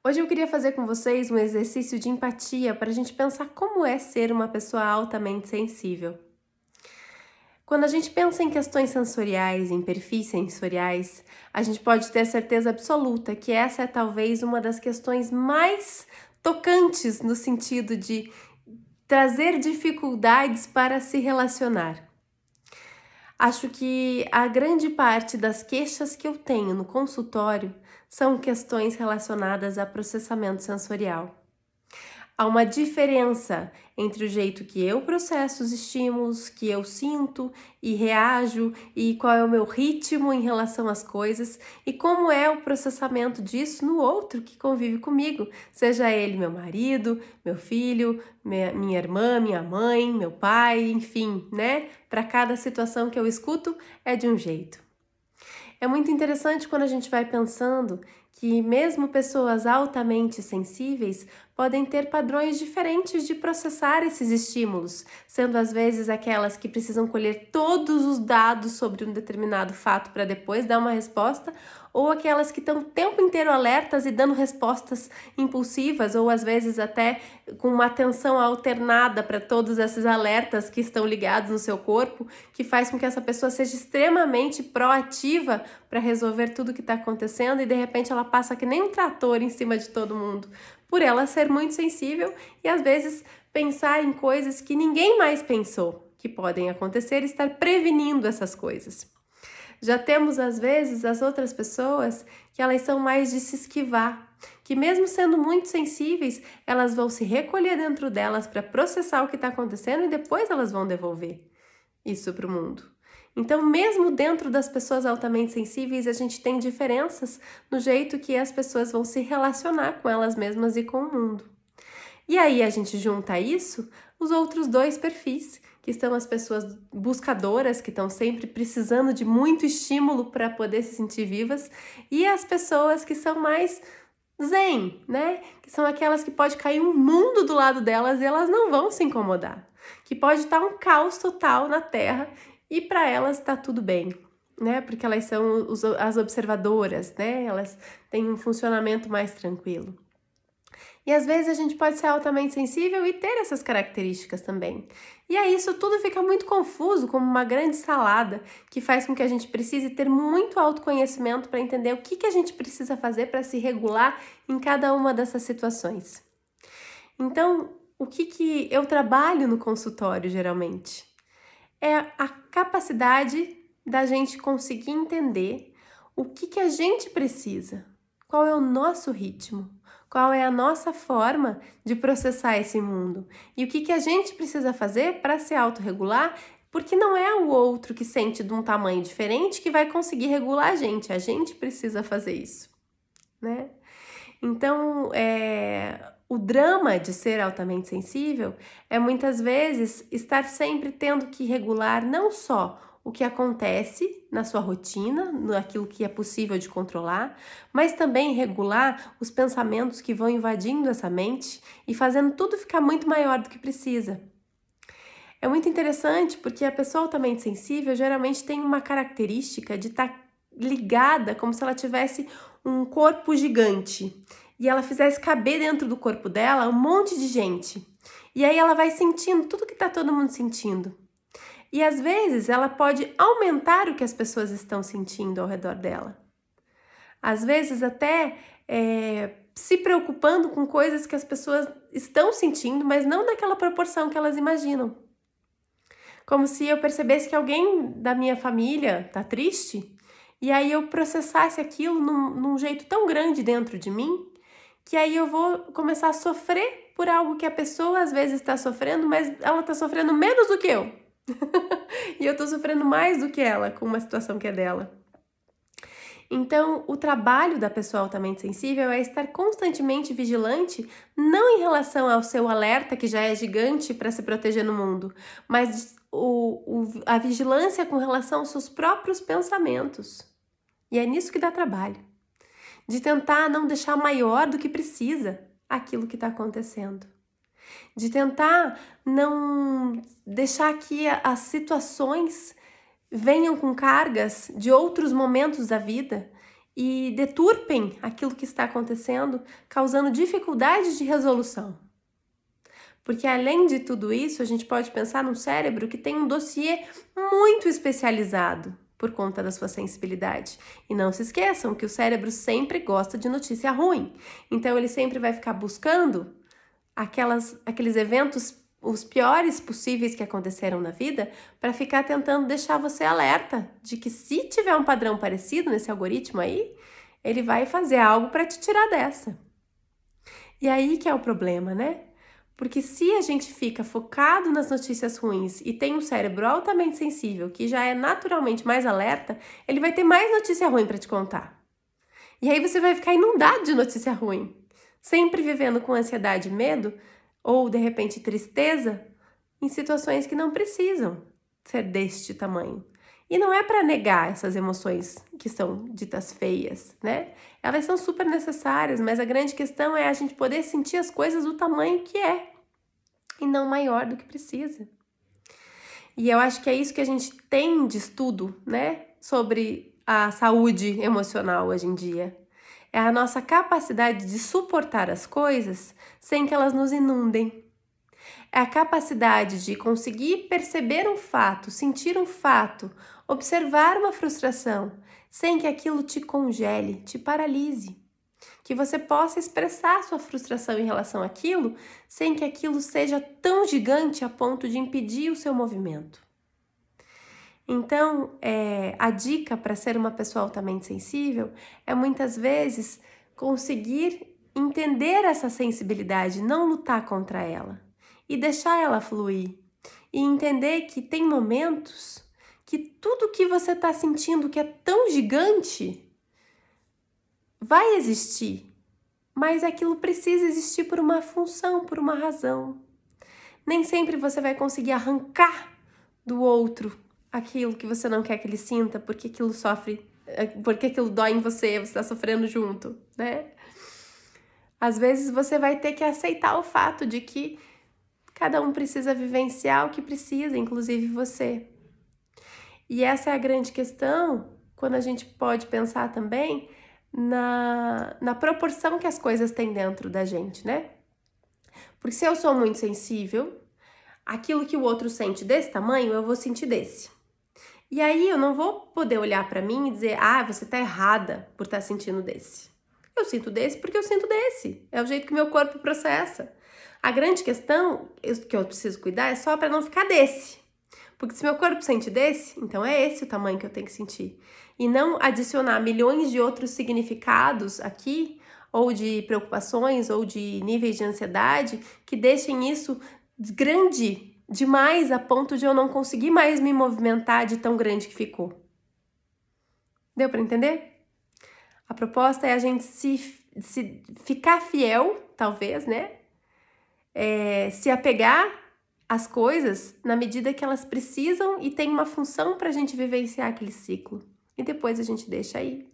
Hoje eu queria fazer com vocês um exercício de empatia para a gente pensar como é ser uma pessoa altamente sensível. Quando a gente pensa em questões sensoriais, em perfis sensoriais, a gente pode ter certeza absoluta que essa é talvez uma das questões mais tocantes no sentido de trazer dificuldades para se relacionar. Acho que a grande parte das queixas que eu tenho no consultório são questões relacionadas a processamento sensorial. Há uma diferença entre o jeito que eu processo os estímulos, que eu sinto e reajo, e qual é o meu ritmo em relação às coisas, e como é o processamento disso no outro que convive comigo, seja ele meu marido, meu filho, minha irmã, minha mãe, meu pai, enfim, né? Para cada situação que eu escuto é de um jeito. É muito interessante quando a gente vai pensando que mesmo pessoas altamente sensíveis podem ter padrões diferentes de processar esses estímulos, sendo às vezes aquelas que precisam colher todos os dados sobre um determinado fato para depois dar uma resposta, ou aquelas que estão o tempo inteiro alertas e dando respostas impulsivas, ou às vezes até com uma atenção alternada para todos esses alertas que estão ligados no seu corpo, que faz com que essa pessoa seja extremamente proativa para resolver tudo o que está acontecendo e de repente ela passa que nem um trator em cima de todo mundo, por ela ser muito sensível e às vezes pensar em coisas que ninguém mais pensou que podem acontecer e estar prevenindo essas coisas. Já temos às vezes as outras pessoas que elas são mais de se esquivar, que mesmo sendo muito sensíveis, elas vão se recolher dentro delas para processar o que está acontecendo e depois elas vão devolver isso para o mundo. Então, mesmo dentro das pessoas altamente sensíveis, a gente tem diferenças no jeito que as pessoas vão se relacionar com elas mesmas e com o mundo. E aí a gente junta a isso os outros dois perfis, que são as pessoas buscadoras, que estão sempre precisando de muito estímulo para poder se sentir vivas, e as pessoas que são mais zen, né? Que são aquelas que pode cair um mundo do lado delas e elas não vão se incomodar. Que pode estar um caos total na Terra e para elas está tudo bem, né? Porque elas são as observadoras, né? Elas têm um funcionamento mais tranquilo. E às vezes a gente pode ser altamente sensível e ter essas características também. E aí isso tudo fica muito confuso, como uma grande salada, que faz com que a gente precise ter muito autoconhecimento para entender o que a gente precisa fazer para se regular em cada uma dessas situações. Então, o que eu trabalho no consultório geralmente? É a capacidade da gente conseguir entender o que a gente precisa, qual é o nosso ritmo, qual é a nossa forma de processar esse mundo e o que a gente precisa fazer para se autorregular, porque não é o outro que sente de um tamanho diferente que vai conseguir regular a gente precisa fazer isso, né? Então, o drama de ser altamente sensível é muitas vezes estar sempre tendo que regular não só o que acontece na sua rotina, naquilo que é possível de controlar, mas também regular os pensamentos que vão invadindo essa mente e fazendo tudo ficar muito maior do que precisa. É muito interessante porque a pessoa altamente sensível geralmente tem uma característica de estar ligada como se ela tivesse um corpo gigante e ela fizesse caber dentro do corpo dela um monte de gente. E aí ela vai sentindo tudo que está todo mundo sentindo. E às vezes ela pode aumentar o que as pessoas estão sentindo ao redor dela. Às vezes até se preocupando com coisas que as pessoas estão sentindo, mas não naquela proporção que elas imaginam. Como se eu percebesse que alguém da minha família tá triste, e aí eu processasse aquilo num jeito tão grande dentro de mim, que aí eu vou começar a sofrer por algo que a pessoa às vezes está sofrendo, mas ela está sofrendo menos do que eu. E eu estou sofrendo mais do que ela com uma situação que é dela. Então, o trabalho da pessoa altamente sensível é estar constantemente vigilante, não em relação ao seu alerta, que já é gigante para se proteger no mundo, mas a vigilância com relação aos seus próprios pensamentos. E é nisso que dá trabalho. De tentar não deixar maior do que precisa aquilo que está acontecendo. De tentar não deixar que as situações venham com cargas de outros momentos da vida e deturpem aquilo que está acontecendo, causando dificuldades de resolução. Porque além de tudo isso, a gente pode pensar num cérebro que tem um dossiê muito especializado por conta da sua sensibilidade. E não se esqueçam que o cérebro sempre gosta de notícia ruim. Então ele sempre vai ficar buscando aqueles eventos, os piores possíveis que aconteceram na vida, para ficar tentando deixar você alerta de que se tiver um padrão parecido nesse algoritmo aí, ele vai fazer algo para te tirar dessa. E aí que é o problema, né? Porque se a gente fica focado nas notícias ruins e tem um cérebro altamente sensível, que já é naturalmente mais alerta, ele vai ter mais notícia ruim para te contar. E aí você vai ficar inundado de notícia ruim, sempre vivendo com ansiedade e medo, ou de repente tristeza, em situações que não precisam ser deste tamanho. E não é para negar essas emoções que são ditas feias, né? Elas são super necessárias, mas a grande questão é a gente poder sentir as coisas do tamanho que é e não maior do que precisa. E eu acho que é isso que a gente tem de estudo, né, sobre a saúde emocional hoje em dia. É a nossa capacidade de suportar as coisas sem que elas nos inundem. É a capacidade de conseguir perceber um fato, sentir um fato, observar uma frustração, sem que aquilo te congele, te paralise. Que você possa expressar sua frustração em relação àquilo, sem que aquilo seja tão gigante a ponto de impedir o seu movimento. Então, a dica para ser uma pessoa altamente sensível é muitas vezes conseguir entender essa sensibilidade, não lutar contra ela e deixar ela fluir. E entender que tem momentos que tudo que você está sentindo que é tão gigante vai existir, mas aquilo precisa existir por uma função, por uma razão. Nem sempre você vai conseguir arrancar do outro aquilo que você não quer que ele sinta, porque aquilo porque aquilo dói em você, você está sofrendo junto, né? Às vezes você vai ter que aceitar o fato de que cada um precisa vivenciar o que precisa, inclusive você. E essa é a grande questão, quando a gente pode pensar também na proporção que as coisas têm dentro da gente, né? Porque se eu sou muito sensível, aquilo que o outro sente desse tamanho, eu vou sentir desse. E aí eu não vou poder olhar para mim e dizer, você tá errada por estar sentindo desse. Eu sinto desse porque eu sinto desse. É o jeito que meu corpo processa. A grande questão que eu preciso cuidar é só para não ficar desse. Porque se meu corpo sente desse, então é esse o tamanho que eu tenho que sentir. E não adicionar milhões de outros significados aqui, ou de preocupações, ou de níveis de ansiedade, que deixem isso grande demais a ponto de eu não conseguir mais me movimentar de tão grande que ficou. Deu para entender? A proposta é a gente se ficar fiel, talvez, né? Se apegar às coisas na medida que elas precisam e tem uma função para a gente vivenciar aquele ciclo. E depois a gente deixa aí.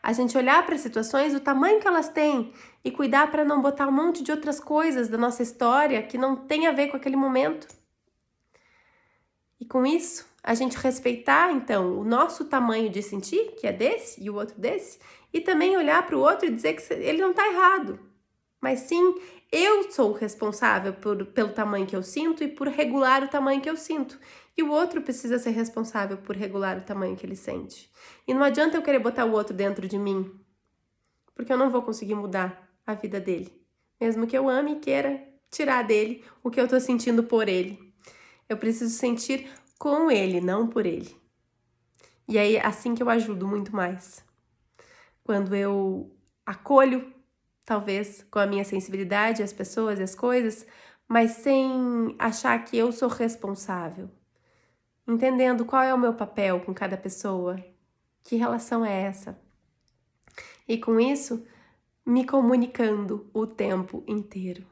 A gente olhar para as situações do tamanho que elas têm e cuidar para não botar um monte de outras coisas da nossa história que não tem a ver com aquele momento. E com isso, a gente respeitar, então, o nosso tamanho de sentir, que é desse e o outro desse, e também olhar para o outro e dizer que ele não está errado. Mas sim, eu sou responsável pelo tamanho que eu sinto e por regular o tamanho que eu sinto. E o outro precisa ser responsável por regular o tamanho que ele sente. E não adianta eu querer botar o outro dentro de mim, porque eu não vou conseguir mudar a vida dele. Mesmo que eu ame e queira tirar dele o que eu tô sentindo por ele. Eu preciso sentir com ele, não por ele. E aí é assim que eu ajudo muito mais. Quando eu acolho, talvez, com a minha sensibilidade, as pessoas e as coisas, mas sem achar que eu sou responsável. Entendendo qual é o meu papel com cada pessoa, que relação é essa. E com isso, me comunicando o tempo inteiro.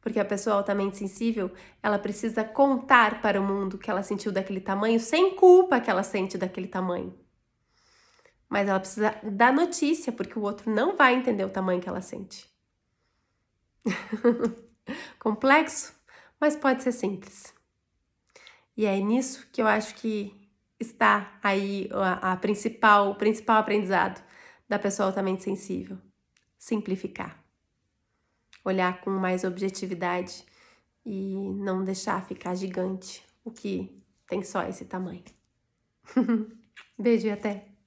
Porque a pessoa altamente sensível, ela precisa contar para o mundo que ela sentiu daquele tamanho, sem culpa que ela sente daquele tamanho. Mas ela precisa dar notícia, porque o outro não vai entender o tamanho que ela sente. Complexo, mas pode ser simples. E é nisso que eu acho que está aí o principal aprendizado. da pessoa altamente sensível? Simplificar. Olhar com mais objetividade e não deixar ficar gigante o que tem só esse tamanho. Beijo e até!